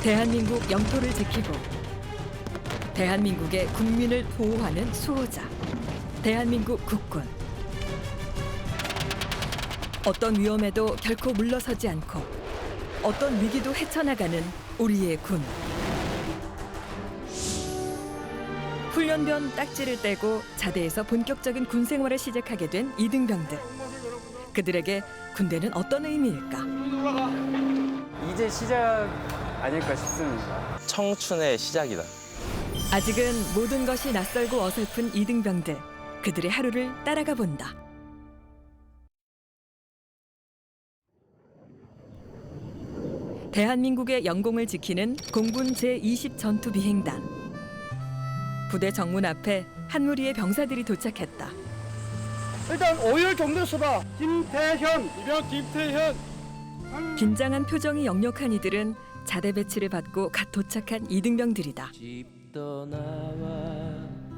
대한민국 영토를 지키고 대한민국의 국민을 보호하는 수호자, 대한민국 국군. 어떤 위험에도 결코 물러서지 않고 어떤 위기도 헤쳐나가는 우리의 군. 훈련변 딱지를 떼고 자대에서 본격적인 군 생활을 시작하게 된 이등병들. 그들에게 군대는 어떤 의미일까? 이제 시작 아닐까 싶습니다. 청춘의 시작이다. 아직은 모든 것이 낯설고 어설픈 이등병들. 그들의 하루를 따라가 본다. 대한민국의 영공을 지키는 공군 제20 전투비행단. 부대 정문 앞에 한 무리의 병사들이 도착했다. 일단 5일 정도 수다 김태현, 이병 김태현. 긴장한 표정이 역력한 이들은 자대 배치를 받고 갓 도착한 이등병들이다.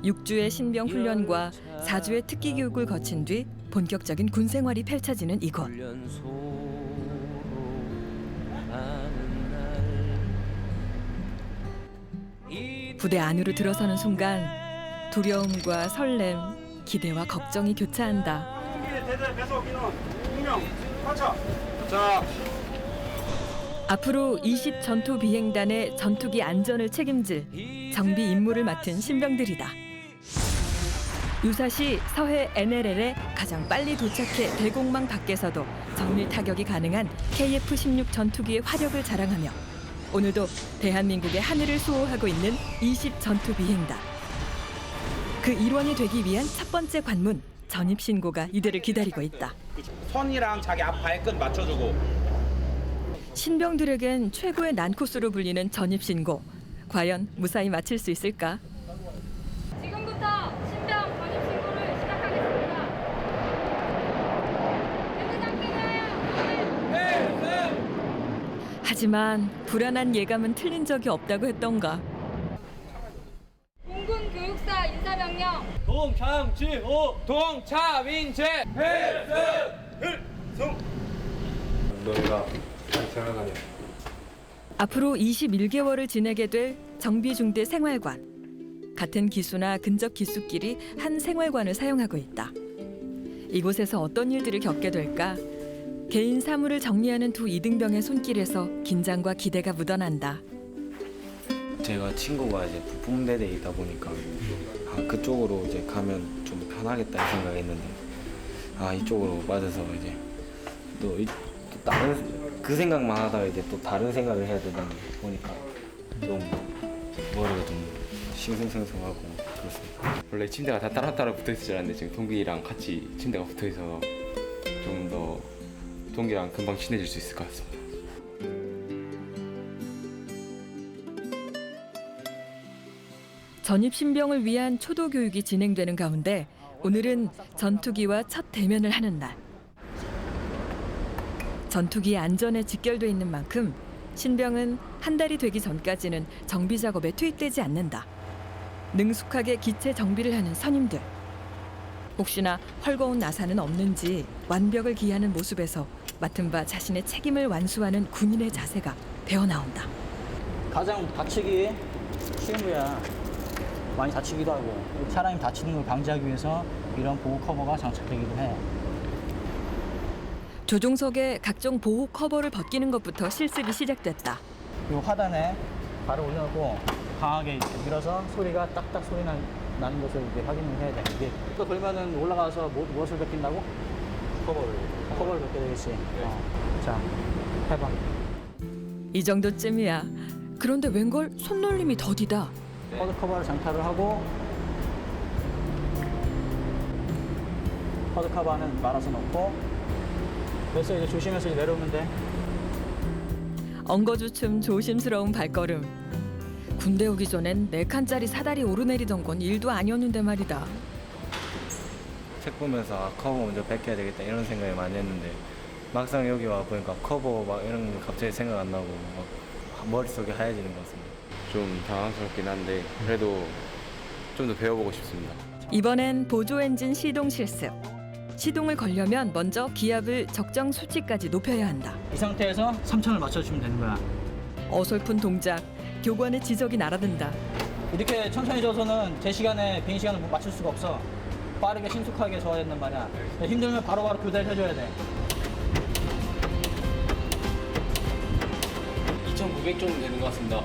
6주의 신병 훈련과 4주의 특기 교육을 거친 뒤 본격적인 군 생활이 펼쳐지는 이곳. 부대 안으로 들어서는 순간 두려움과 설렘, 기대와 걱정이 교차한다. 대대 배속 인원 2명 하차. 앞으로 20 전투 비행단의 전투기 안전을 책임질 정비 임무를 맡은 신병들이다. 유사시 서해 NLL에 가장 빨리 도착해 대공망 밖에서도 정밀 타격이 가능한 KF-16 전투기의 화력을 자랑하며 오늘도 대한민국의 하늘을 수호하고 있는 20 전투 비행단. 그 일원이 되기 위한 첫 번째 관문, 전입신고가 이들을 기다리고 있다. 선이랑 자기 앞 발끝 맞춰주고. 신병들에겐 최고의 난코스로 불리는 전입신고. 과연 무사히 마칠 수 있을까? 지금부터 신병 전입신고를 시작하겠습니다. 하지만 불안한 예감은 틀린 적이 없다고 했던가. 공군 교육사 인사명령. 동창지호 동차민재 너희가 생각하냐? 앞으로 21개월을 지내게 될 정비중대 생활관. 같은 기수나 근접 기수끼리 한 생활관을 사용하고 있다. 이곳에서 어떤 일들을 겪게 될까? 개인 사물을 정리하는 두 이등병의 손길에서 긴장과 기대가 묻어난다. 제가 친구가 이제 부품대대에 있다 보니까 그쪽으로 이제 가면 좀 편하겠다 생각했는데 이쪽으로 맞아서 이제 또 다른 그 생각만 하다가 이제 또 다른 생각을 해야 되다 보니까 좀 머리가 좀 싱숭생숭하고 그렇습니다. 원래 침대가 다 따로따로 붙어있을 줄 알았는데 지금 동기랑 같이 침대가 붙어있어서 좀 더 동기랑 금방 친해질 수 있을 것 같습니다. 전입 신병을 위한 초도 교육이 진행되는 가운데 오늘은 전투기와 첫 대면을 하는 날. 전투기의 안전에 직결돼 있는 만큼 신병은 한 달이 되기 전까지는 정비 작업에 투입되지 않는다. 능숙하게 기체 정비를 하는 선임들. 혹시나 헐거운 나사는 없는지 완벽을 기하는 모습에서 맡은 바 자신의 책임을 완수하는 군인의 자세가 배어나온다. 가장 다치기 쉬운 거야. 많이 다치기도 하고 사람이 다치는 걸 방지하기 위해서 이런 보호 커버가 장착되기도 해. 조종석에 각종 보호 커버를 벗기는 것부터 실습이 시작됐다. 이 화단에 발을 올려놓고 강하게 밀어서 소리가 딱딱 소리 나는 것을 이제 확인을 해야 돼. 이게 또 돌면은 올라가서 무엇을 벗긴다고? 커버를 벗게 되겠지. 자, 해봐. 이 정도쯤이야. 그런데 웬걸 손놀림이 더디다. 허드 커버를 장착을 하고 허드 커버는 말아서 넣고 그래서 이제 조심해서 이제 내려오면 돼. 엉거주춤 조심스러운 발걸음. 군대 오기 전엔 4칸짜리 사다리 오르내리던 건 일도 아니었는데 말이다. 책 보면서 커버 먼저 벗겨야 되겠다 이런 생각을 많이 했는데 막상 여기 와 보니까 커버 막 이런 거 갑자기 생각 안 나고 막 머릿속이 하얘지는 것 같습니다. 좀 당황스럽긴 한데 그래도 좀 더 배워보고 싶습니다. 이번엔 보조 엔진 시동 실습. 시동을 걸려면 먼저 기압을 적정 수치까지 높여야 한다. 이 상태에서 3천을 맞춰주면 되는 거야. 어설픈 동작, 교관의 지적이 날아든다. 이렇게 천천히 져서는 제 시간에 비행 시간을 맞출 수가 없어. 빠르게 신속하게 져야 된단 말이야. 힘들면 바로바로 교대를 해줘야 돼. 2,900 정도 되는 것 같습니다.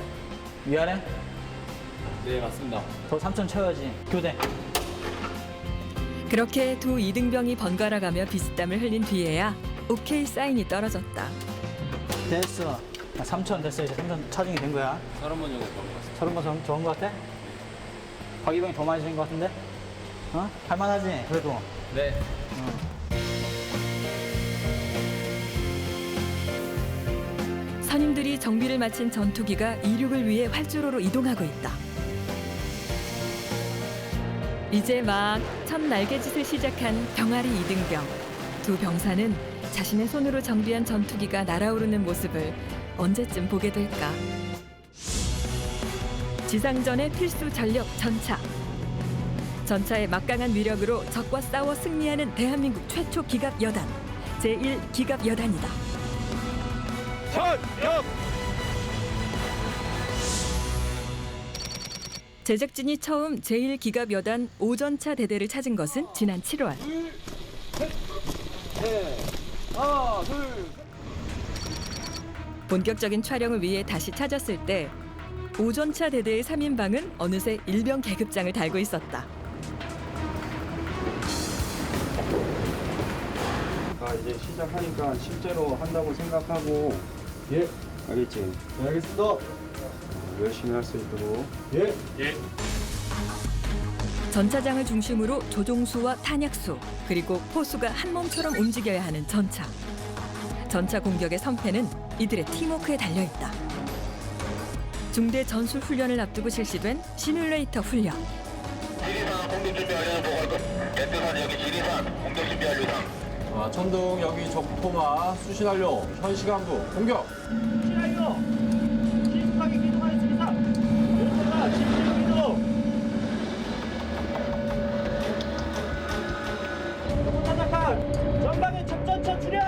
위아래? 네, 맞습니다. 더 3천 채워야지. 교대. 그렇게 두 이등병이 번갈아가며 비스땀을 흘린 뒤에야 오케이 사인이 떨어졌다. 됐어. 3천 됐어. 이제 3천 차징이 된 거야. 30번 정도 된것 같습니다. 30번 좋은 거 같아? 박이병이 더 많이 진 거 같은데? 어? 할만하지? 그래도. 네. 선임들이 정비를 마친 전투기가 이륙을 위해 활주로로 이동하고 있다. 이제 막 첫 날개짓을 시작한 병아리 이등병. 두 병사는 자신의 손으로 정비한 전투기가 날아오르는 모습을 언제쯤 보게 될까? 지상전의 필수 전력 전차. 전차의 막강한 위력으로 적과 싸워 승리하는 대한민국 최초 기갑 여단 제1기갑 여단이다. 제작진이 처음 제1기갑 여단 5전차 대대를 찾은 것은 지난 7월. 본격적인 촬영을 위해 다시 찾았을 때 5전차 대대의 3인방은 어느새 일병 계급장을 달고 있었다. 이제 시작하니까 실제로 한다고 생각하고 예 알겠지? 네 알겠습니다. 열심히 할 수 있도록 예. 전차장을 중심으로 조종수와 탄약수 그리고 포수가 한 몸처럼 움직여야 하는 전차. 전차 공격의 선패는 이들의 팀워크에 달려있다. 중대 전술 훈련을 앞두고 실시된 시뮬레이터 훈련. 지리산 공격 준비 완료 보고할 것. 대표산 여기 지리산 공격 준비 완료상. 천둥 여기 적토마 수신 완료. 현 시간도 공격. 신하이도 신속하게 기동하였습니다. 모두가 진행 기동. 도착한 전방에 접전차 출현.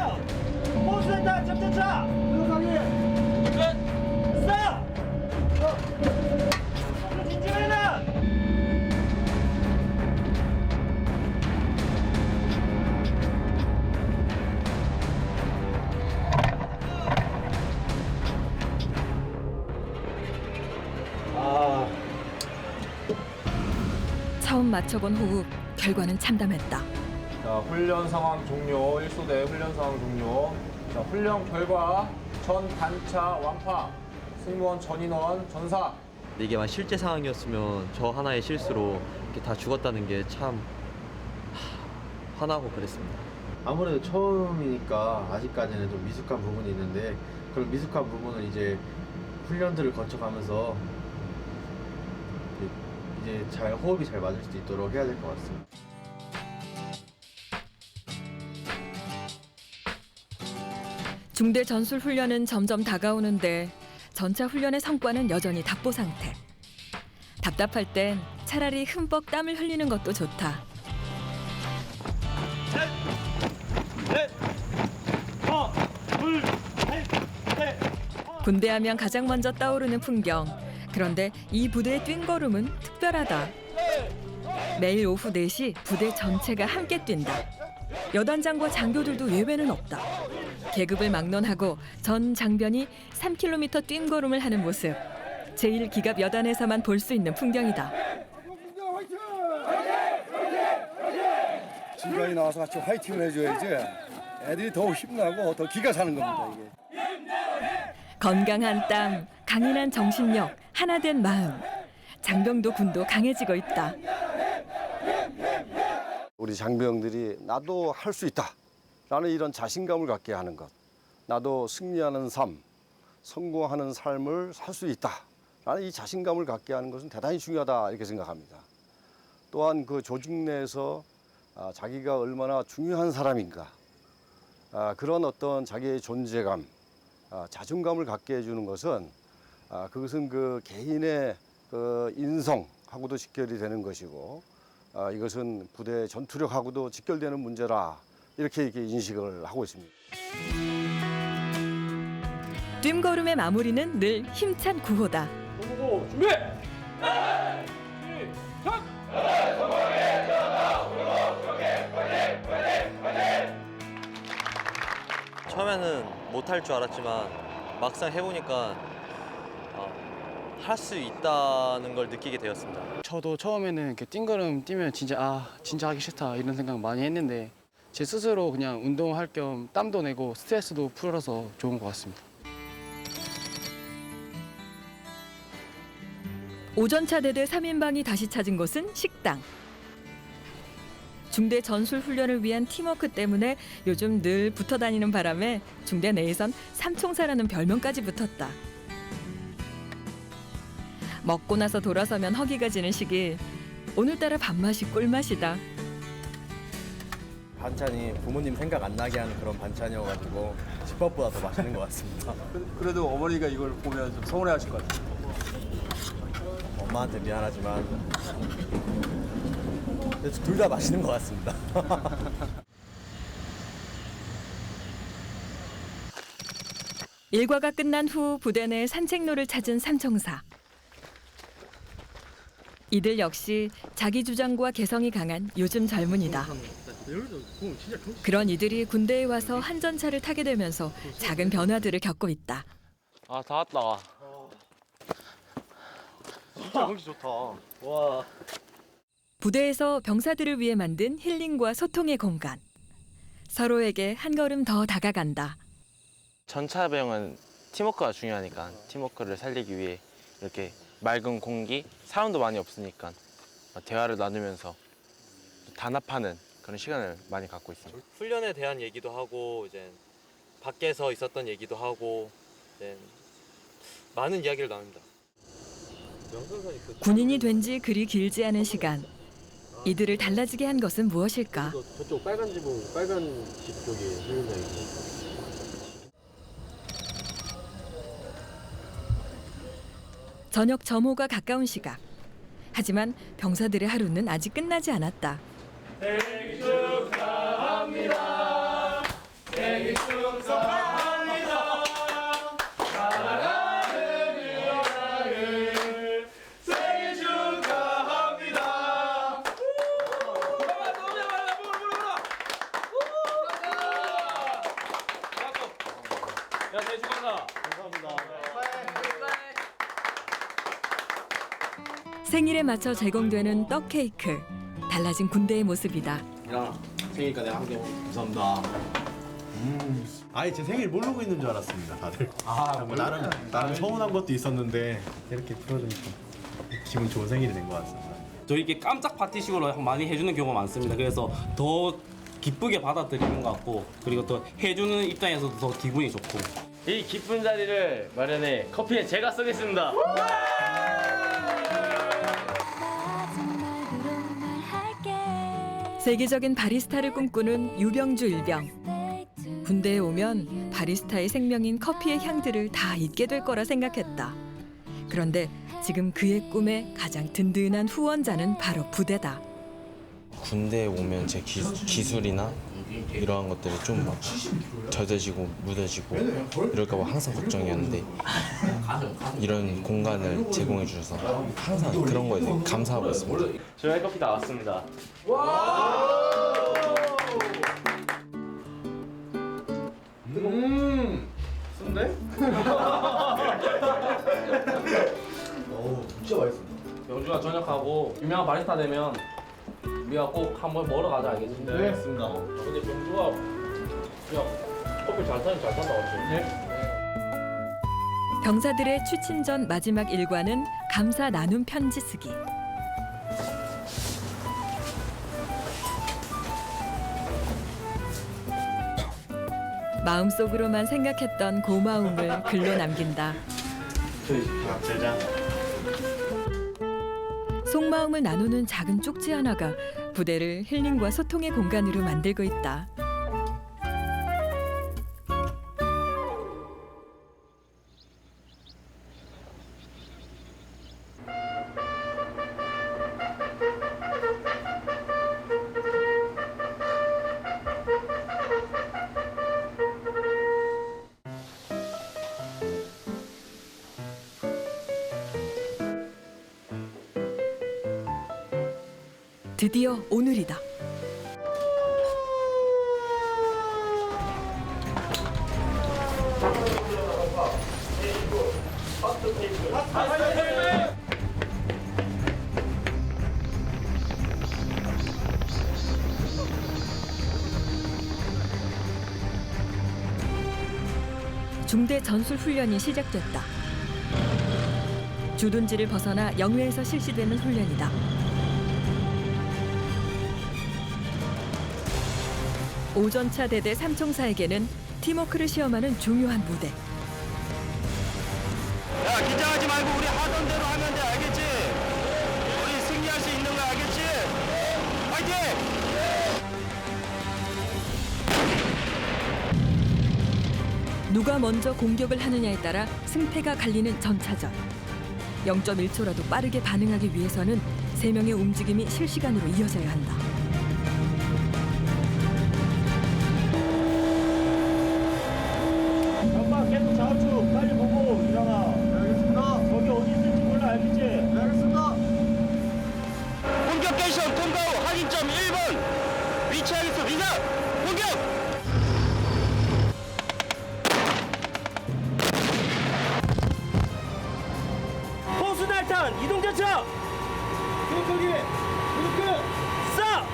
호수단단 접전차. 들어가기. 끝. 싸. 진지해라. 처음 맞춰본 호흡, 결과는 참담했다. 자, 훈련 상황 종료. 1소대 훈련 상황 종료. 자, 훈련 결과 전 단차 완파. 승무원 전 인원 전사. 이게 만 실제 상황이었으면 저 하나의 실수로 이렇게 다 죽었다는 게 참 화나고 그랬습니다. 아무래도 처음이니까 아직까지는 좀 미숙한 부분이 있는데 그런 미숙한 부분을 이제 훈련들을 거쳐가면서 이제 잘 호흡이 잘 맞을 수 있도록 해야 될 것 같습니다. 중대 전술 훈련은 점점 다가오는데 전차 훈련의 성과는 여전히 답보 상태. 답답할 땐 차라리 흠뻑 땀을 흘리는 것도 좋다. 군대하면 가장 먼저 떠오르는 풍경. 그런데 이 부대의 뛴걸음은 특별하다. 매일 오후 4시 부대 전체가 함께 뛴다. 여단장과 장교들도 예외는 없다. 계급을 막론하고 전 장변이 3km 뛴걸음을 하는 모습. 제1기갑 여단에서만 볼 수 있는 풍경이다. 진병이 나와서 같이 화이팅을 해줘야지. 애들이 더 힘나고 더 기가 사는 겁니다 이게. 건강한 땀, 강인한 정신력, 하나된 마음. 장병도 군도 강해지고 있다. 우리 장병들이 나도 할 수 있다 라는 이런 자신감을 갖게 하는 것. 나도 승리하는 삶, 성공하는 삶을 살 수 있다 라는 이 자신감을 갖게 하는 것은 대단히 중요하다 이렇게 생각합니다. 또한 그 조직 내에서 자기가 얼마나 중요한 사람인가 그런 어떤 자기의 존재감, 자존감을 갖게 해주는 것은 그것은 그 개인의 그 인성하고도 직결이 되는 것이고 이것은 부대 전투력하고도 직결되는 문제라 이렇게 인식을 하고 있습니다. 뜀걸음의 마무리는 늘 힘찬 구호다. 준비. 처음에는 못할 줄 알았지만 막상 해보니까 할 수 있다는 걸 느끼게 되었습니다. 저도 처음에는 이렇게 띵걸음 뛰면 진짜 하기 싫다 이런 생각 많이 했는데 제 스스로 그냥 운동할 겸 땀도 내고 스트레스도 풀어서 좋은 것 같습니다. 오전차 대대 3인방이 다시 찾은 곳은 식당. 중대 전술 훈련을 위한 팀워크 때문에 요즘 늘 붙어 다니는 바람에 중대 내에선 삼총사라는 별명까지 붙었다. 먹고 나서 돌아서면 허기가 지는 시기. 오늘따라 밥맛이 꿀맛이다. 반찬이 부모님 생각 안 나게 하는 그런 반찬이어가지고 집밥보다 더 맛있는 것 같습니다. 그래도 어머니가 이걸 보면 좀 서운해하실 것 같아요. 엄마한테 미안하지만 둘 다 맛있는 것 같습니다. 일과가 끝난 후 부대 내 산책로를 찾은 삼총사. 이들 역시 자기 주장과 개성이 강한 요즘 젊은이다. 그런 이들이 군대에 와서 한전차를 타게 되면서 작은 변화들을 겪고 있다. 아, 다 왔다. 진짜 경치 좋다. 와. 부대에서 병사들을 위해 만든 힐링과 소통의 공간. 서로에게 한 걸음 더 다가간다. 전차병은 팀워크가 중요하니까 팀워크를 살리기 위해 이렇게 맑은 공기, 사람도 많이 없으니까 대화를 나누면서 단합하는 그런 시간을 많이 갖고 있습니다. 훈련에 대한 얘기도 하고 이제 밖에서 있었던 얘기도 하고 이제 많은 이야기를 나눕니다. 군인이 된 지 그리 길지 않은 시간. 이들을 달라지게 한 것은 무엇일까? 저쪽 빨간 집 쪽이 훈련장이고. 저녁 점호가 가까운 시각. 하지만 병사들의 하루는 아직 끝나지 않았다. 생일 축하합니다. 생일 축하합니다. 사랑하는 유아를 생일 축하합니다. 야, 생일 축하한다. 생일에 맞춰 제공되는 떡 케이크. 달라진 군대의 모습이다. 야, 생일까 내가 한개 감사합니다. 아니 제 생일 모르고 있는 줄 알았습니다 다들. 뭐 나름 서운한 것도 있었는데 이렇게 풀어주니까 기분 좋은 생일이 된 것 같습니다. 저희께 깜짝 파티식으로 많이 해주는 경우가 많습니다. 그래서 더 기쁘게 받아들이는 것 같고 그리고 또 해주는 입장에서도 더 기분이 좋고. 이 기쁜 자리를 마련해 커피는 제가 쏘겠습니다. 세계적인 바리스타를 꿈꾸는 유병주 일병. 군대에 오면 바리스타의 생명인 커피의 향들을 다 잊게 될 거라 생각했다. 그런데 지금 그의 꿈의 가장 든든한 후원자는 바로 부대다. 군대에 오면 제 기술이나 이러한 것들이 좀 막 젖어지고 묻어지고 이럴까 봐 항상 걱정이었는데 이런 공간을 제공해 주셔서 항상 그런 거에 대해 감사하고 있습니다. 저희 커피 나왔습니다. 쓴데? 어우, 진짜 맛있습니다. 영주가 전역하고 유명한 바리스타 되면 우리가 꼭 한번 먹으러 가자, 알겠지? 네, 알겠습니다. 근데 병주가 그냥 커피 잘 산다 맞지? 네. 병사들의 취침 전 마지막 일과는 감사 나눔 편지 쓰기. 마음속으로만 생각했던 고마움을 글로 남긴다. 속마음을 나누는 작은 쪽지 하나가 부대를 힐링과 소통의 공간으로 만들고 있다. 드디어 오늘이다. 중대 전술 훈련이 시작됐다. 주둔지를 벗어나 영외에서 실시되는 훈련이다. 오전차 대대 삼총사에게는 팀워크를 시험하는 중요한 무대. 야, 긴장하지 말고 우리 하던 대로 하면 돼, 알겠지? 우리 승리할 수 있는 거 알겠지? 파이팅! 누가 먼저 공격을 하느냐에 따라 승패가 갈리는 전차전. 0.1초라도 빠르게 반응하기 위해서는 3명의 움직임이 실시간으로 이어져야 한다. 엄마 계속 좌우측 빨리 보고 일어나. 알겠습니다. 저기 어디 있을지 몰라, 알겠지? 알겠습니다. 공격 개시 통과 후 확인점 1번 위치하겠어. 민사 공격! 포수 날탄 이동전차. 거기 이렇게 쏴.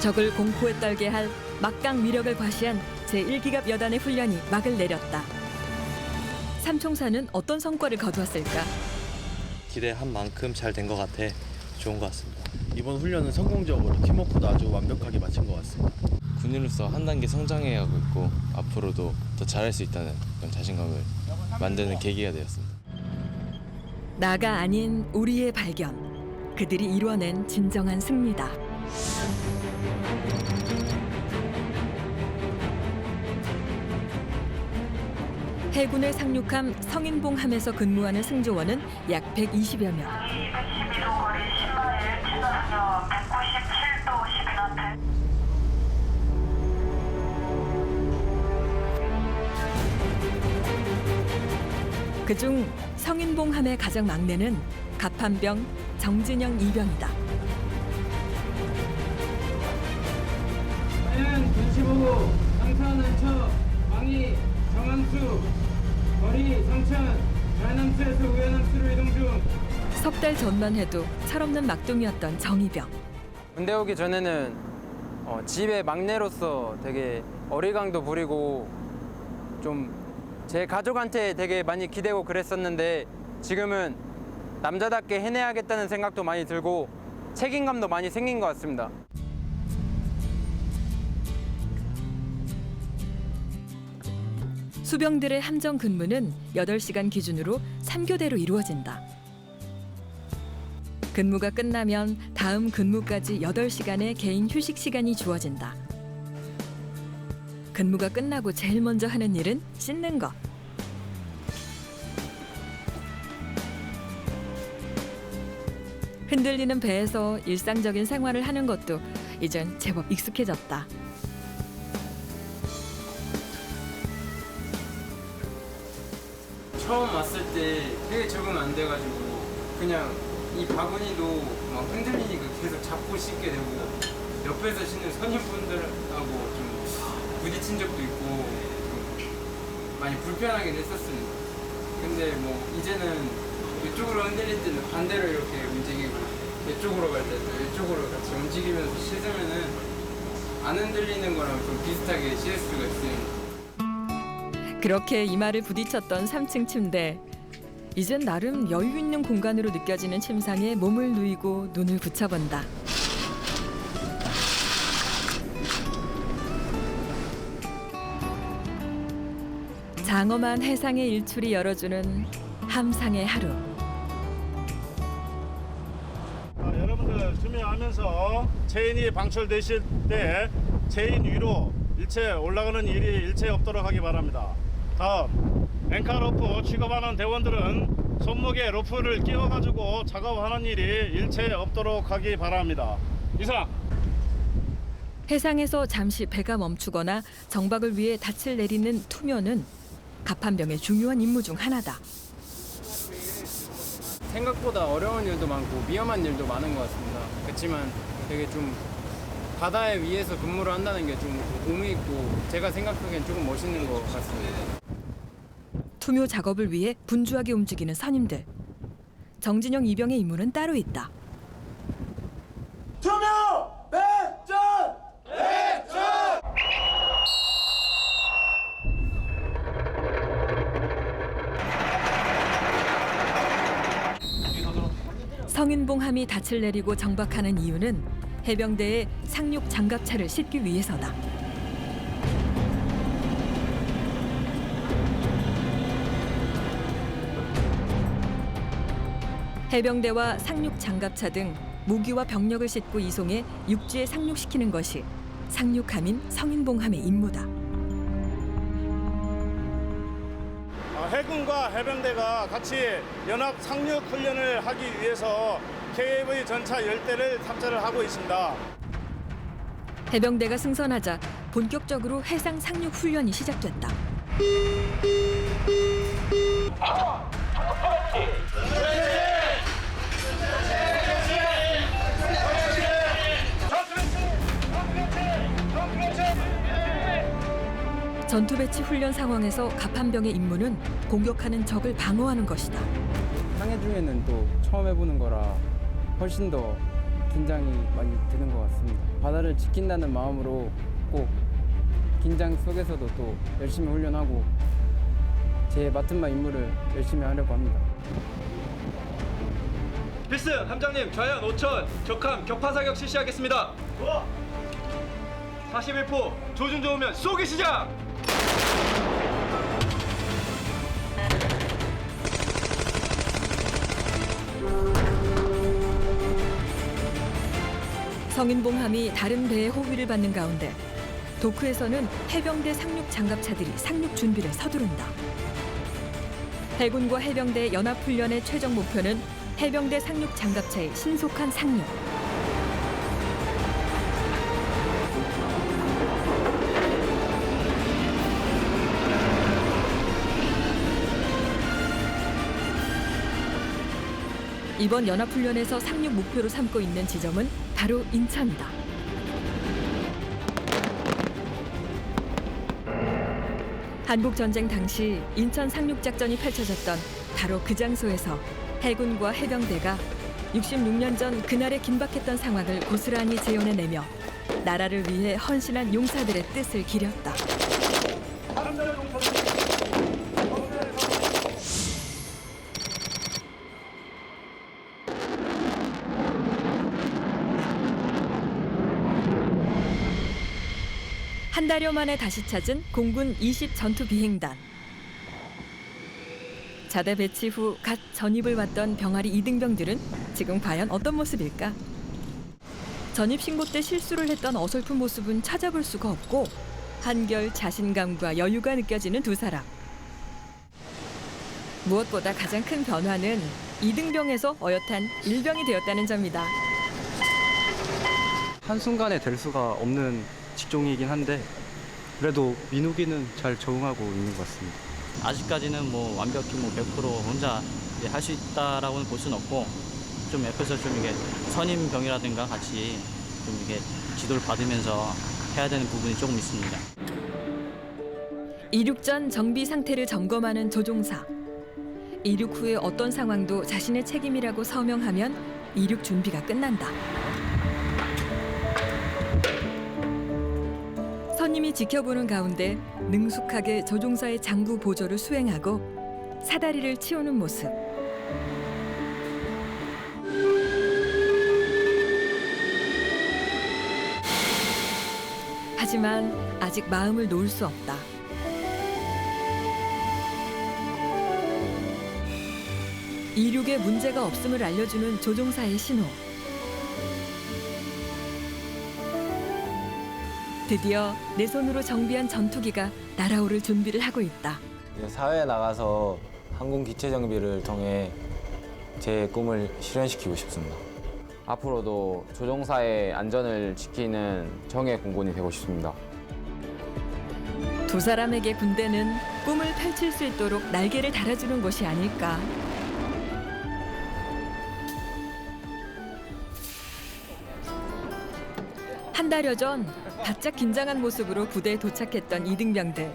적을 공포에 떨게 할 막강 위력을 과시한 제1기갑 여단의 훈련이 막을 내렸다. 삼총사는 어떤 성과를 거두었을까? 기대한 만큼 잘 된 것 같아 좋은 것 같습니다. 이번 훈련은 성공적으로 팀워크도 아주 완벽하게 마친 것 같습니다. 군인으로서 한 단계 성장해가고 있고 앞으로도 더 잘할 수 있다는 그런 자신감을 만드는 계기가 되었습니다. 나가 아닌 우리의 발견. 그들이 이뤄낸 진정한 승리다. 해군의 상륙함 성인봉함에서 근무하는 승조원은 약 120여 명. 212도 거리 10마일 진화력 197도 12너트. 그중 성인봉함의 가장 막내는 갑판병 정진영 이병이다. 하얀 전시보고 상차하는 척 망이 정함수 거리 성천 좌남수에서 우회남수로 이동 중. 석 달 전만 해도 철없는 막둥이였던 정이병. 군대 오기 전에는 집의 막내로서 되게 어리광도 부리고 좀 제 가족한테 되게 많이 기대고 그랬었는데 지금은 남자답게 해내야겠다는 생각도 많이 들고 책임감도 많이 생긴 것 같습니다. 수병들의 함정 근무는 8시간 기준으로 3교대로 이루어진다. 근무가 끝나면 다음 근무까지 8시간의 개인 휴식 시간이 주어진다. 근무가 끝나고 제일 먼저 하는 일은 씻는 것. 흔들리는 배에서 일상적인 생활을 하는 것도 이젠 제법 익숙해졌다. 처음 왔을 때 되게 적응 안 돼가지고 그냥 이 바구니도 막 흔들리니까 계속 잡고 씻게 되고 옆에서 쉬는 선임분들하고 좀 부딪힌 적도 있고 좀 많이 불편하긴 했었습니다. 근데 뭐 이제는 이쪽으로 흔들릴 때는 반대로 이렇게 움직이고 이쪽으로 갈 때도 이쪽으로 같이 움직이면서 씻으면은 안 흔들리는 거랑 좀 비슷하게 씻을 수가 있습니다. 그렇게 이마를 부딪혔던 3층 침대. 이젠 나름 여유 있는 공간으로 느껴지는 침상에 몸을 누이고 눈을 붙여본다. 장엄한 해상의 일출이 열어주는 함상의 하루. 여러분들 준비하면서 체인이 방출되실 때 체인 위로 일체 올라가는 일이 일체 없도록 하기 바랍니다. 다음 앵카 로프 취급하는 대원들은 손목에 로프를 끼워가지고 작업하는 일이 일체 없도록 하기 바랍니다. 이상. 해상에서 잠시 배가 멈추거나 정박을 위해 닻을 내리는 투묘는 갑판병의 중요한 임무 중 하나다. 생각보다 어려운 일도 많고 위험한 일도 많은 것 같습니다. 그렇지만 되게 좀 바다에 위에서 근무를 한다는 게 좀 의미 있고 제가 생각하기엔 조금 멋있는 것 같습니다. 투묘 작업을 위해 분주하게 움직이는 선임들. 정진영 이병의 임무는 따로 있다. 투명 백전 백전. 성인봉함이 닻을 내리고 정박하는 이유는 해병대의 상륙 장갑차를 싣기 위해서다. 해병대와 상륙 장갑차 등 무기와 병력을 싣고 이송해 육지에 상륙시키는 것이 상륙함인 성인봉함의 임무다. 해군과 해병대가 같이 연합 상륙 훈련을 하기 위해서 KAV 전차 10대를 탑재를 하고 있습니다. 해병대가 승선하자 본격적으로 해상 상륙 훈련이 시작됐다. 전투 배치 훈련 상황에서 갑판병의 임무는 공격하는 적을 방어하는 것이다. 상해 중에는 또 처음 해보는 거라 훨씬 더 긴장이 많이 되는 것 같습니다. 바다를 지킨다는 마음으로 꼭 긴장 속에서도 또 열심히 훈련하고 제 맡은 바 임무를 열심히 하려고 합니다. 필승 함장님 좌현 5천 적함 격파 사격 실시하겠습니다. 41포 조준 좋으면 쏘기 시작. 성인봉함이 다른 배의 호위를 받는 가운데 도크에서는 해병대 상륙 장갑차들이 상륙 준비를 서두른다. 해군과 해병대의 연합훈련의 최종 목표는 해병대 상륙 장갑차의 신속한 상륙. 이번 연합훈련에서 상륙 목표로 삼고 있는 지점은 바로 인천이다. 한국전쟁 당시 인천 상륙작전이 펼쳐졌던 바로 그 장소에서 해군과 해병대가 66년 전 그날의 긴박했던 상황을 고스란히 재현해내며 나라를 위해 헌신한 용사들의 뜻을 기렸다. 한 달여 만에 다시 찾은 공군 20 전투 비행단. 자대 배치 후 갓 전입을 왔던 병아리 이등병들은 지금 과연 어떤 모습일까? 전입 신고 때 실수를 했던 어설픈 모습은 찾아볼 수가 없고 한결 자신감과 여유가 느껴지는 두 사람. 무엇보다 가장 큰 변화는 이등병에서 어엿한 일병이 되었다는 점이다. 한순간에 될 수가 없는 직종이긴 한데 그래도 민욱이는 잘 적응하고 있는 것 같습니다. 아직까지는 뭐 완벽히 100% 혼자 할 수 있다라고는 볼 수는 없고 좀 옆에서 좀 이게 선임병이라든가 같이 좀 이게 지도를 받으면서 해야 되는 부분이 조금 있습니다. 이륙 전 정비 상태를 점검하는 조종사. 이륙 후에 어떤 상황도 자신의 책임이라고 서명하면 이륙 준비가 끝난다. 선임이 지켜보는 가운데 능숙하게 조종사의 장구 보조를 수행하고 사다리를 치우는 모습. 하지만 아직 마음을 놓을 수 없다. 이륙에 문제가 없음을 알려주는 조종사의 신호. 드디어 내 손으로 정비한 전투기가 날아오를 준비를 하고 있다. 사회에 나가서 항공 기체 정비를 통해 제 꿈을 실현시키고 싶습니다. 앞으로도 조종사의 안전을 지키는 정예 공군이 되고 싶습니다. 두 사람에게 군대는 꿈을 펼칠 수 있도록 날개를 달아주는 곳이 아닐까. 한 달여 전 바짝 긴장한 모습으로 부대에 도착했던 이등병들.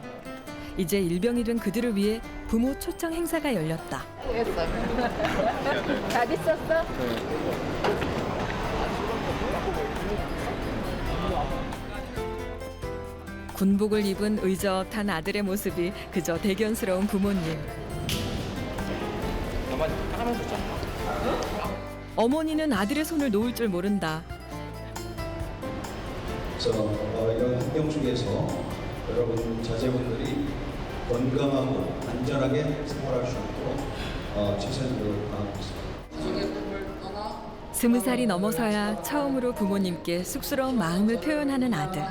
이제 일병이 된 그들을 위해 부모 초청 행사가 열렸다. 잘 있었어? 군복을 입은 의젓한 아들의 모습이 그저 대견스러운 부모님. 어머니는 아들의 손을 놓을 줄 모른다. 그래서 이런 환경 속에서 여러분 자제분들이 건강하고 안전하게 생활할 수 있도록 최선을 다하고 있습니다. 20살이 넘어서야 처음으로 부모님께 쑥스러운 마음을 표현하는 아들.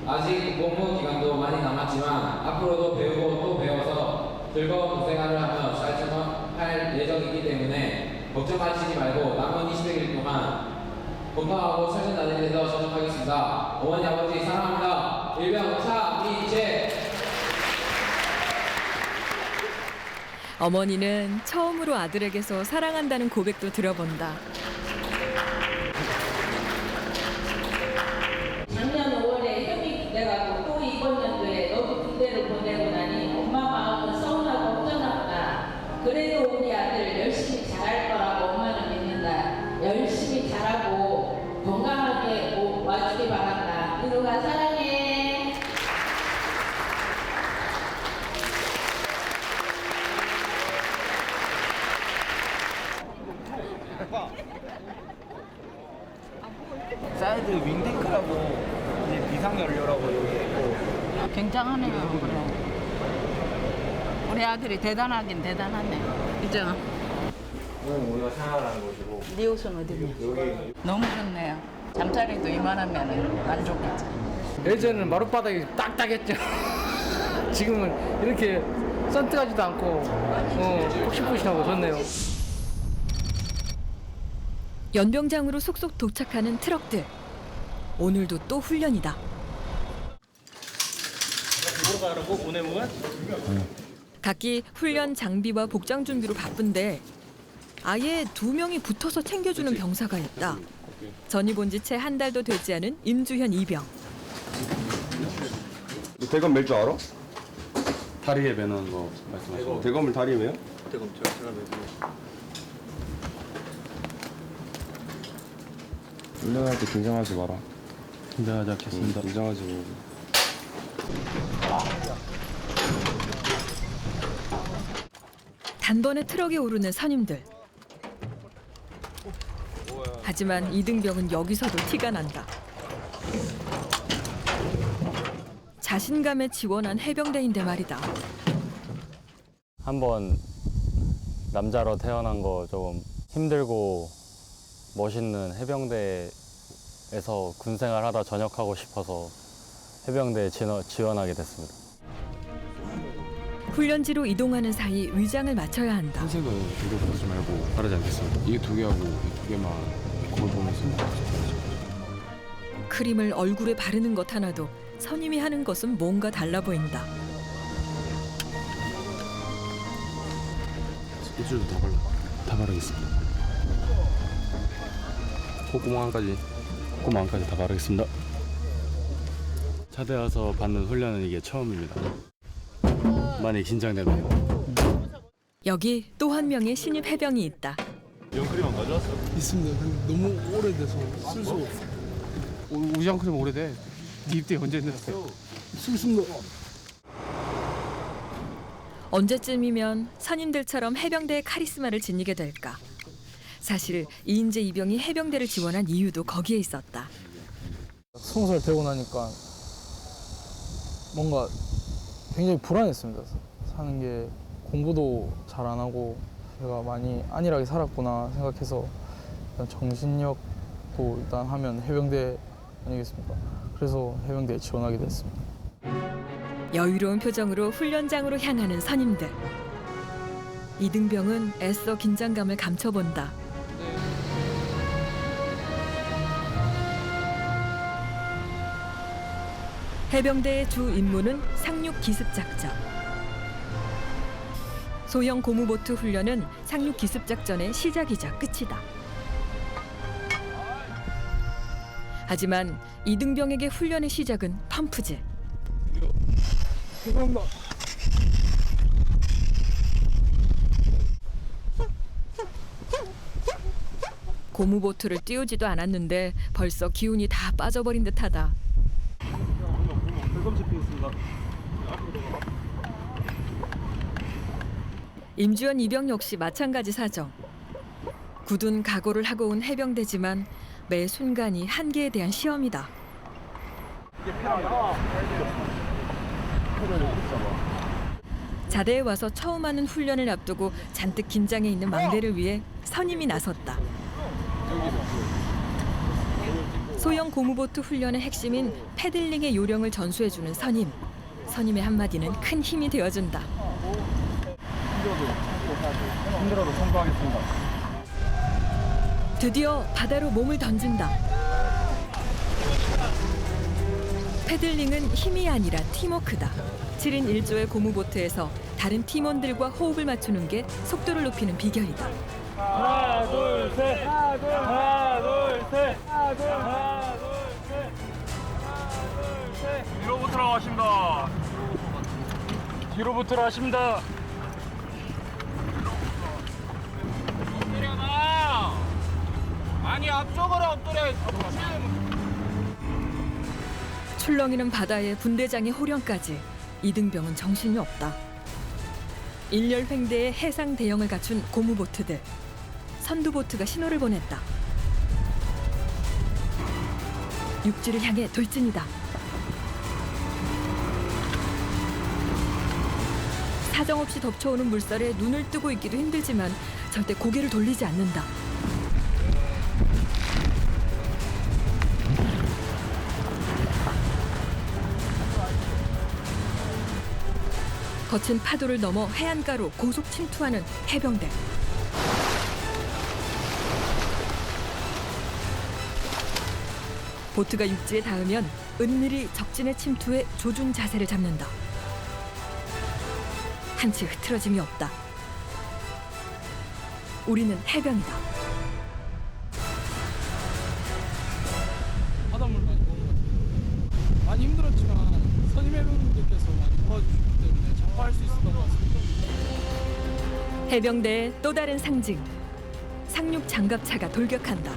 아직 복무 기간도 많이 남았지만 앞으로도 배우고 또 배워서 즐거운 생활을 하며 살처할 예정이기 때문에 걱정하시지 말고 남은 20일 동안 건강하고 설전 나는 데서 전역하겠습니다. 어머니 아버지 사랑합니다. 일병 차미재. 어머니는 처음으로 아들에게서 사랑한다는 고백도 들어본다. 작년 5월에 협의가 돼가지고 또 이번 연도에 너도 군대를 보내고 나니 엄마 마음은 서운하고 걱정한다. 그래도 우리 아들 열심히 잘할 거라고 엄마는 믿는다. 열심히 잘하고 건강하게 꼭 와주기 바란다. 민우가 사랑해. 사이드 윙탱크라고 이제 비상연료라고 여기 있고 굉장하네요. 그래. 우리 아들이 대단하긴 대단하네. 그죠? 이건 우리가 생활하는 곳이고 네 옷은 어디냐? 여기 너무 좋네요. 잠자리도 이만하면 안 좋겠지. 예전에는 마룻바닥이 딱딱했죠. 지금은 이렇게 썬트하지도 않고 폭신폭신하고 좋네요. 연병장으로 속속 도착하는 트럭들. 오늘도 또 훈련이다. 뭐로 가라고 보내면? 각기 훈련 장비와 복장 준비로 바쁜데 아예 2명이 붙어서 챙겨주는 병사가 있다. 전입 온 지 채 한 달도 되지 않은 임주현 이병. 너 대검 멜 줄 알아? 다리에 매는 거 말씀하시는 대검을 다리에 매요? 대검 제가 매고. 훈련할 때 긴장하지 마라. 긴장하지 않겠습니다. 긴장하지 말고. 단번에 트럭에 오르는 선임들. 하지만 이등병은 여기서도 티가 난다. 자신감에 지원한 해병대인데 말이다. 한번 남자로 태어난 거 조금 힘들고 멋있는 해병대에서 군생활하다 전역하고 싶어서 해병대에 지원하게 됐습니다. 훈련지로 이동하는 사이 위장을 맞춰야 한다. 흰색은 두 개 보지 말고 바르지 않겠습니다. 이게 두 개하고 이 두 개만 거울 보면서 크림을 얼굴에 바르는 것 하나도 선임이 하는 것은 뭔가 달라 보인다. 일주일도 다 바르겠습니다. 콧구멍까지 다 바르겠습니다. 차대 와서 받는 훈련은 이게 처음입니다. 많이 긴장되네요. 여기 또 한 명의 신입 해병이 있다. 우장크림 안 가져왔어? 있습니다. 근데 너무 오래돼서 쓸 수가 없어. 우장크림 오래돼. 네 입대 언제 했는데? 쓸 언제쯤이면 선임들처럼 해병대의 카리스마를 지니게 될까? 사실 이인재 이병이 해병대를 지원한 이유도 거기에 있었다. 20살 되고 나니까 뭔가 굉장히 불안했습니다. 사는 게 공부도 잘 안 하고 제가 많이 안일하게 살았구나 생각해서 일단 정신력도 일단 하면 해병대 아니겠습니까? 그래서 해병대에 지원하게 됐습니다. 여유로운 표정으로 훈련장으로 향하는 선임들. 이등병은 애써 긴장감을 감춰본다. 해병대의 주 임무는 상륙 기습 작전. 소형 고무보트 훈련은 상륙 기습 작전의 시작이자 끝이다. 하지만 이등병에게 훈련의 시작은 펌프질. 죄송합니다. 고무보트를 띄우지도 않았는데 벌써 기운이 다 빠져버린 듯하다. 임주현 이병 역시 마찬가지 사정. 굳은 각오를 하고 온 해병대지만 매 순간이 한계에 대한 시험이다. 자대에 와서 처음 하는 훈련을 앞두고 잔뜩 긴장해 있는 막내를 위해 선임이 나섰다. 소형 고무보트 훈련의 핵심인 패들링의 요령을 전수해주는 선임. 선임의 한마디는 큰 힘이 되어준다. 힘들어도 성공하겠습니다. 드디어 바다로 몸을 던진다. 패들링은 힘이 아니라 팀워크다. 7인 1조의 고무보트에서 다른 팀원들과 호흡을 맞추는 게 속도를 높이는 비결이다. 하나, 둘, 셋. 하나, 둘, 셋. 하나, 둘, 셋. 뒤로부터 하십니다. 뒤로부터 하십니다. 엎드려놔. 아니 앞쪽으로 엎드려. 출렁이는 바다에 분대장의 호령까지 이등병은 정신이 없다. 일렬 횡대의 해상 대형을 갖춘 고무보트들. 선두보트가 신호를 보냈다. 육지를 향해 돌진이다. 사정없이 덮쳐오는 물살에 눈을 뜨고 있기도 힘들지만 절대 고개를 돌리지 않는다. 거친 파도를 넘어 해안가로 고속 침투하는 해병대. 보트가 육지에 닿으면 은밀히 적진의 침투에 조준 자세를 잡는다. 한치 흐트러짐이 없다. 우리는 해병이다. 바닷물 많이 먹은 것 같아요. 많이 힘들었지만 선임 해병님들께서 많이 도와주시기 때문에 참고할 수 있었던 것 같습니다. 해병대의 또 다른 상징. 상륙 장갑차가 돌격한다.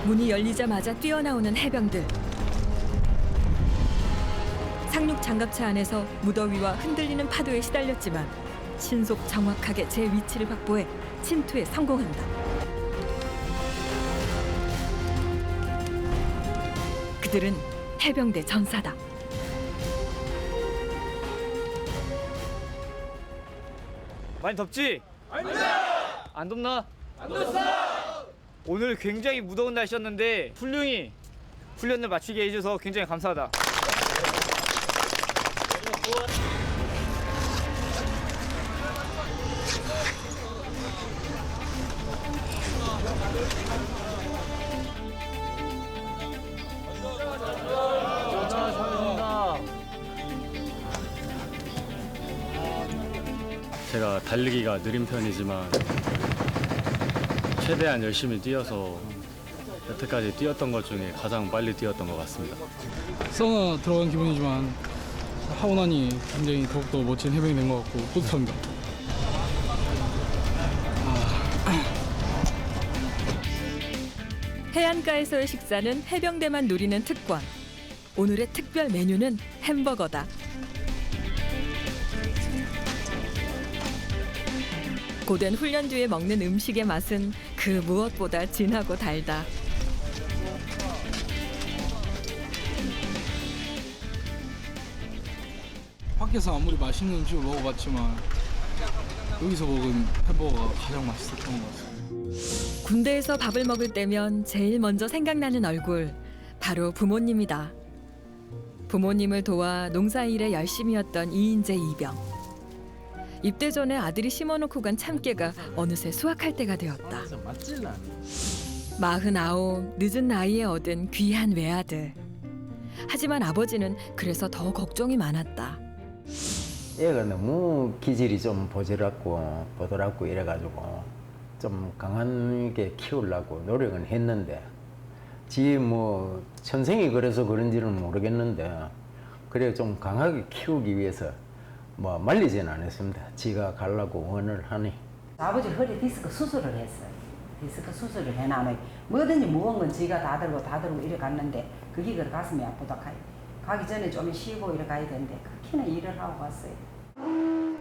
문이 열리자마자 뛰어나오는 해병들. 상륙 장갑차 안에서 무더위와 흔들리는 파도에 시달렸지만 신속 정확하게 제 위치를 확보해 침투에 성공한다. 그들은 해병대 전사다. 많이 덥지? 안 덥나? 안 덥어! 오늘 굉장히 무더운 날씨였는데 훌륭히 훈련을 마치게 해줘서 굉장히 감사하다. 제가 달리기가 느린 편이지만 최대한 열심히 뛰어서 여태까지 뛰었던 것 중에 가장 빨리 뛰었던 것 같습니다. 사우나 들어간 기분이지만 하고 나니 굉장히 더욱더 멋진 해병이 된 것 같고 뿌듯합니다. 해안가에서의 식사는 해병대만 누리는 특권. 오늘의 특별 메뉴는 햄버거다. 고된 훈련 뒤에 먹는 음식의 맛은 그 무엇보다 진하고 달다. 밖에서 아무리 맛있는 음식을 먹어봤지만 여기서 먹은 햄버거가 가장 맛있었던 것 같아요. 군대에서 밥을 먹을 때면 제일 먼저 생각나는 얼굴, 바로 부모님이다. 부모님을 도와 농사일에 열심이었던 이인재 이병. 입대 전에 아들이 심어놓고 간 참깨가 어느새 수확할 때가 되었다. 49, 늦은 나이에 얻은 귀한 외아들. 하지만 아버지는 그래서 더 걱정이 많았다. 얘가 너무 기질이 좀 보드랍고 이래가지고 좀 강하게 키우려고 노력은 했는데 지 뭐 천생이 그래서 그런지는 모르겠는데 그래 좀 강하게 키우기 위해서 뭐 말리지는 않았습니다. 지가 가려고 원을 하니. 아버지 허리 디스크 수술을 했어요. 디스크 수술을 해놔면 뭐든지 무거운 건 지가 다 들고 이래 갔는데 그게 그 가슴이 아프다 가기 전에 좀 쉬고 이래 가야 되는데 그렇게나 일을 하고 갔어요.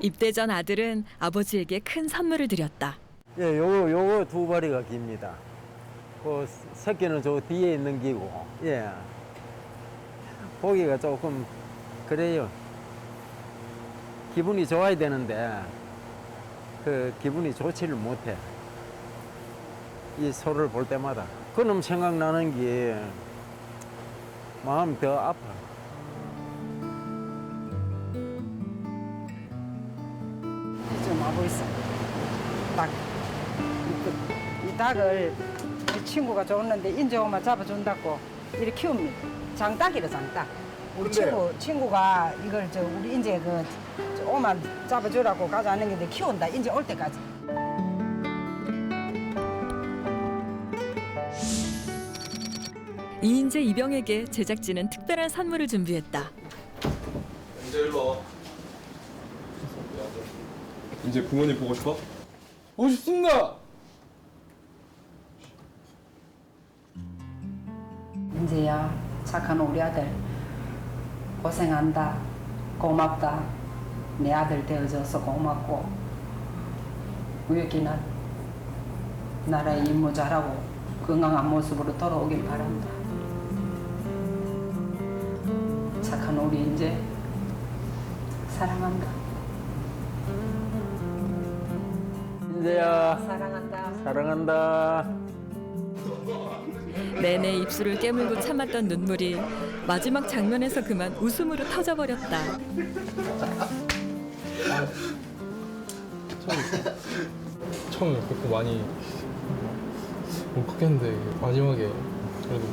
입대 전 아들은 아버지에게 큰 선물을 드렸다. 예, 요거 두 마리가 깁니다. 그 새끼는 저 뒤에 있는 기고, 예. 보기가 조금 그래요. 기분이 좋아야 되는데 그 기분이 좋지를 못해. 이 소를 볼 때마다 그놈 생각나는 게 마음이 더 아파. 좀 와보 있어. 이 닭을 이 친구가 줬는데 인제 오면 잡아준다고 이렇게 키웁니다. 장닭이래 장닭. 우리 친구가 이걸 우리 인제 오면 잡아주라고 가져왔는 게 키운다. 인제 올 때까지. 이인재 이병에게 제작진은 특별한 선물을 준비했다. 이제 일로 와. 이제 부모님 보고 싶어? 보고 싶습니다. 인재야, 착한 우리 아들 고생한다. 고맙다. 내 아들 되어줘서 고맙고 우혁이는 나라의 임무 잘하고 건강한 모습으로 돌아오길 바란다. 착한 우리 인재 사랑한다. 인재야, 사랑한다. 사랑한다. 내내 입술을 깨물고 참았던 눈물이 마지막 장면에서 그만 웃음으로 터져버렸다. 처음에 그렇게 많이 울컥했는데 마지막에 그래도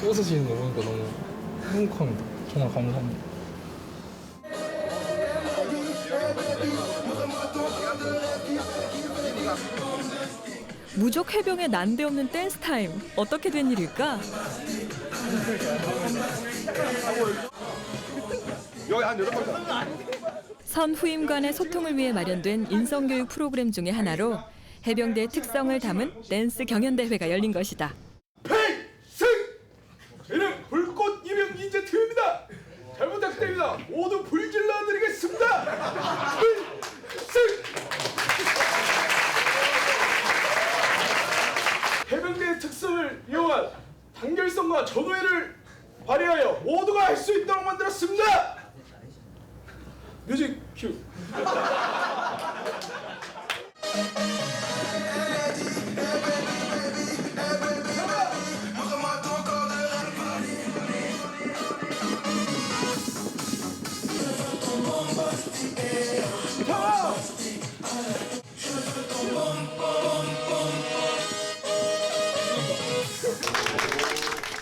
웃으시는 거 보니까 너무 행복합니다. 정말 감사합니다. 무적 해병의 난데없는 댄스 타임. 어떻게 된 일일까? 선 후임간의 소통을 위해 마련된 인성교육 프로그램 중에 하나로 해병대의 특성을 담은 댄스 경연대회가 열린 것이다. 필승! 저희는 불꽃 이병 인재 팀입니다. 잘 부탁드립니다. 모두 불질러 드리겠습니다. 필승! 해병대의 특성을 이용한 단결성과 전우회를 발휘하여 모두가 할 수 있도록 만들었습니다. 뮤직 큐.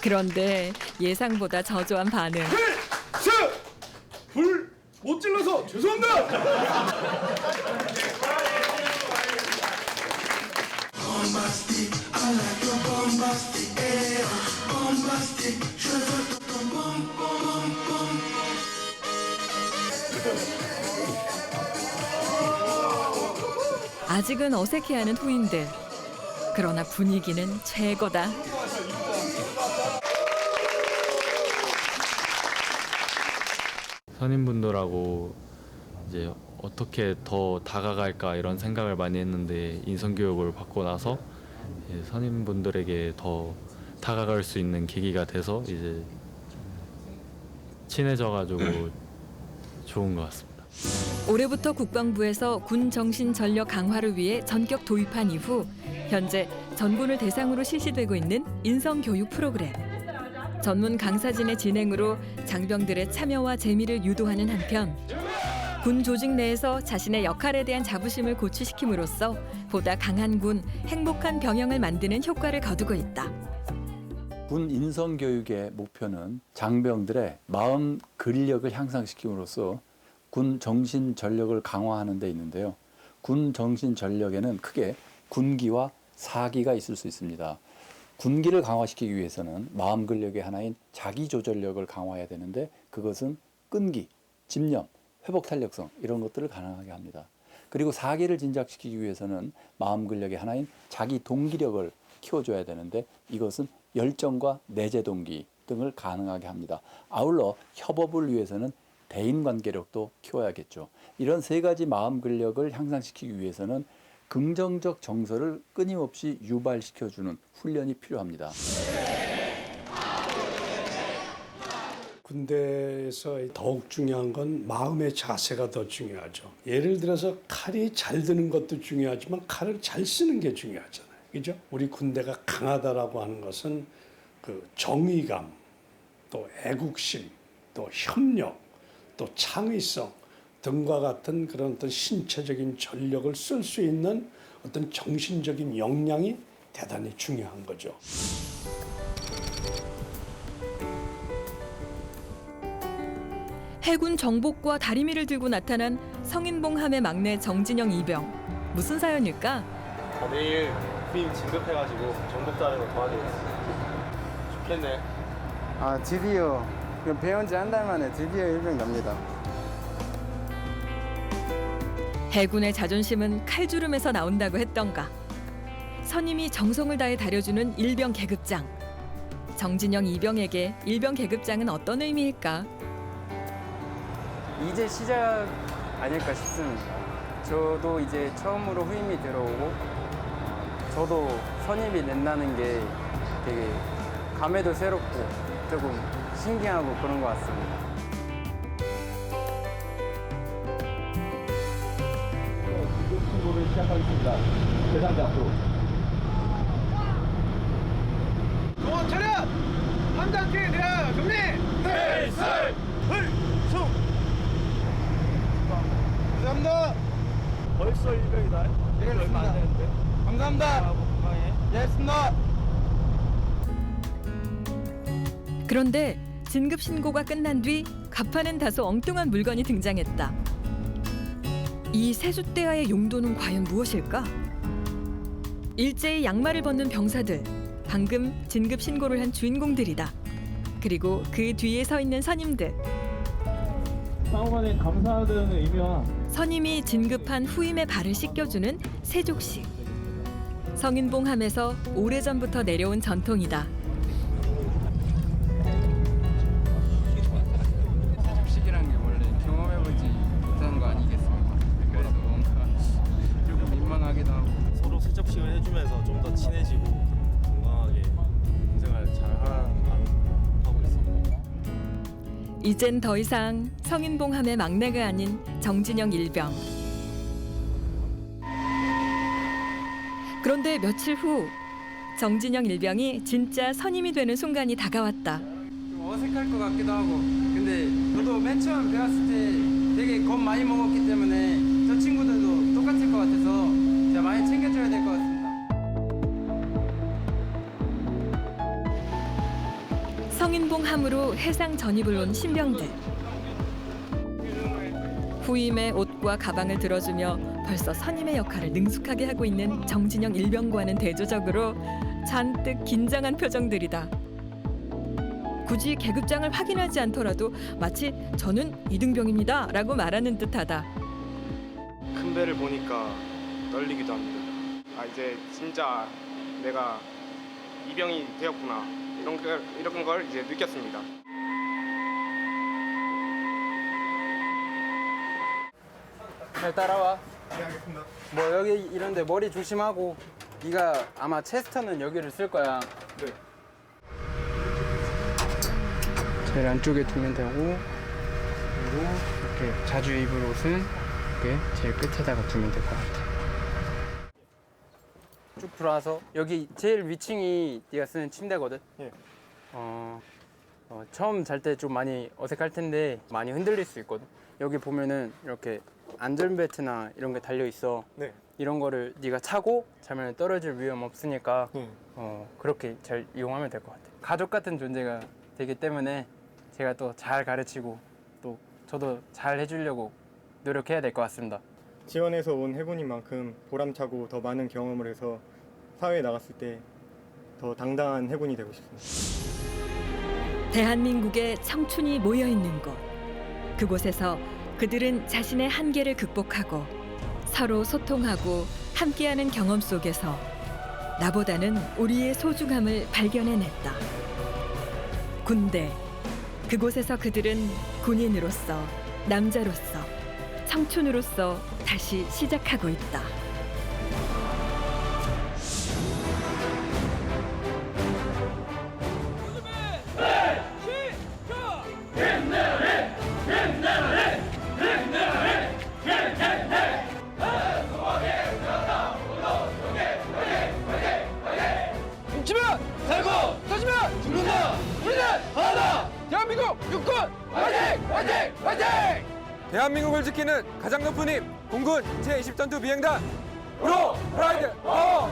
그런데 예상보다 저조한 반응. 불 못 질러서 죄송합니다. 아직은 어색해하는 후임들. 그러나 분위기는 최고다. 선임분들하고 이제 어떻게 더 다가갈까 이런 생각을 많이 했는데 인성교육을 받고 나서 선임분들에게 더 다가갈 수 있는 계기가 돼서 이제 친해져가지고 좋은 것 같습니다. 올해부터 국방부에서 군 정신 전력 강화를 위해 전격 도입한 이후 현재 전군을 대상으로 실시되고 있는 인성 교육 프로그램. 전문 강사진의 진행으로 장병들의 참여와 재미를 유도하는 한편 군 조직 내에서 자신의 역할에 대한 자부심을 고취시킴으로써 보다 강한 군, 행복한 병영을 만드는 효과를 거두고 있다. 군 인성교육의 목표는 장병들의 마음 근력을 향상시킴으로써 군 정신 전력을 강화하는 데 있는데요. 군 정신 전력에는 크게 군기와 사기가 있을 수 있습니다. 군기를 강화시키기 위해서는 마음 근력의 하나인 자기 조절력을 강화해야 되는데 그것은 끈기, 집념, 회복 탄력성 이런 것들을 가능하게 합니다. 그리고 사기를 진작시키기 위해서는 마음 근력의 하나인 자기 동기력을 키워줘야 되는데 이것은 열정과 내재 동기 등을 가능하게 합니다. 아울러 협업을 위해서는 대인관계력도 키워야겠죠. 이런 세 가지 마음 근력을 향상시키기 위해서는 긍정적 정서를 끊임없이 유발시켜주는 훈련이 필요합니다. 군대에서 더욱 중요한 건 마음의 자세가 더 중요하죠. 예를 들어서 칼이 잘 드는 것도 중요하지만 칼을 잘 쓰는 게 중요하잖아요. 그죠? 우리 군대가 강하다라고 하는 것은 그 정의감, 또 애국심, 또 협력, 또 창의성 등과 같은 그런 어떤 신체적인 전력을 쓸 수 있는 어떤 정신적인 역량이 대단히 중요한 거죠. 해군 정복과 다리미를 들고 나타난 성인봉 함의 막내 정진영 이병. 무슨 사연일까? 내일 후임 진급해가지고 정복자는 거 도와드리겠습니다. 좋겠네. 아 드디어 배운 지 한 달 만에 드디어 일병 갑니다. 해군의 자존심은 칼주름에서 나온다고 했던가. 선임이 정성을 다해 다려주는 일병 계급장. 정진영 이병에게 일병 계급장은 어떤 의미일까? 이제 시작 아닐까 싶습니다. 저도 이제 처음으로 후임이 들어오고 저도 선임이 된다는 게 되게 감회도 새롭고 조금 신기하고 그런 것 같습니다. 신고를 시작하겠습니다. 대상자 앞으로. 차렷! 함장팀 대학 경례! 대설! 불승! 감사합니다. 벌써 일병이다. 네, 얼마 안 되는데. 감사합니다. 예, 했습니다. 그런데 진급 신고가 끝난 뒤 갑판엔 다소 엉뚱한 물건이 등장했다. 이 세숫대야의 용도는 과연 무엇일까? 일제히 양말을 벗는 병사들, 방금 진급 신고를 한 주인공들이다. 그리고 그 뒤에 서 있는 선임들. 상호간에 감사하다는 의미와 선임이 진급한 후임의 발을 씻겨주는 세족식. 성인봉함에서 오래전부터 내려온 전통이다. 세족식이란 게 원래 경험해보지 못하는 거 아니겠습니까? 그래서 뭔가 조금 민망하기도 하고 서로 세접식을 해주면서 좀 더 친해지고 건강하게 군생활 잘 하고 있습니다. 이젠 더 이상 성인봉함의 막내가 아닌 정진영 일병. 그런데 며칠 후 정진영 일병이 진짜 선임이 되는 순간이 다가왔다. 좀 어색할 것 같기도 하고 근데 저도 맨 처음 배웠을 때 되게 겁 많이 먹었기 때문에 저 친구들도 똑같을 것 같아서 제가 많이 챙겨줘야 될 것 같습니다. 성인봉함으로 해상 전입을 온 신병들. 후임의 옷과 가방을 들어주며 벌써 선임의 역할을 능숙하게 하고 있는 정진영 일병과는 대조적으로 잔뜩 긴장한 표정들이다. 굳이 계급장을 확인하지 않더라도 마치 저는 이등병입니다 라고 말하는 듯하다. 큰 배를 보니까 떨리기도 합니다. 아 이제 진짜 내가 이병이 되었구나 이런 걸 이제 느꼈습니다. 잘 따라와. 네, 알겠습니다. 뭐 여기 이런데 머리 조심하고 네가 아마 체스터는 여기를 쓸 거야. 네. 제일 안쪽에 두면 되고 그리고 이렇게 자주 입을 옷은 이렇게 제일 끝에다가 두면 될 것 같아요. 쭉 들어와서 여기 제일 위층이 네가 쓰는 침대거든. 처음 잘 때 좀 많이 어색할 텐데 많이 흔들릴 수 있거든. 여기 보면은 이렇게 안전벨트나 이런 게 달려 있어. 이런 거를 네가 차고 자면 떨어질 위험 없으니까 그렇게 잘 이용하면 될 것 같아. 가족 같은 존재가 되기 때문에 제가 또 잘 가르치고 또 저도 잘 해주려고 노력해야 될 것 같습니다. 지원해서 온 해군인만큼 보람차고 더 많은 경험을 해서 사회에 나갔을 때 더 당당한 해군이 되고 싶습니다. 대한민국의 청춘이 모여 있는 곳. 그곳에서 그들은 자신의 한계를 극복하고 서로 소통하고 함께하는 경험 속에서 나보다는 우리의 소중함을 발견해냈다. 군대. 그곳에서 그들은 군인으로서, 남자로서, 청춘으로서 다시 시작하고 있다. 뭉치면 살고 터지면 죽는다. 우리는 하나다. 대한민국 육군 화이팅! 화이팅! 화이팅! 대한민국을 지키는 가장 높은 힘 공군 제20전투 비행단 프로 프라이드 파워.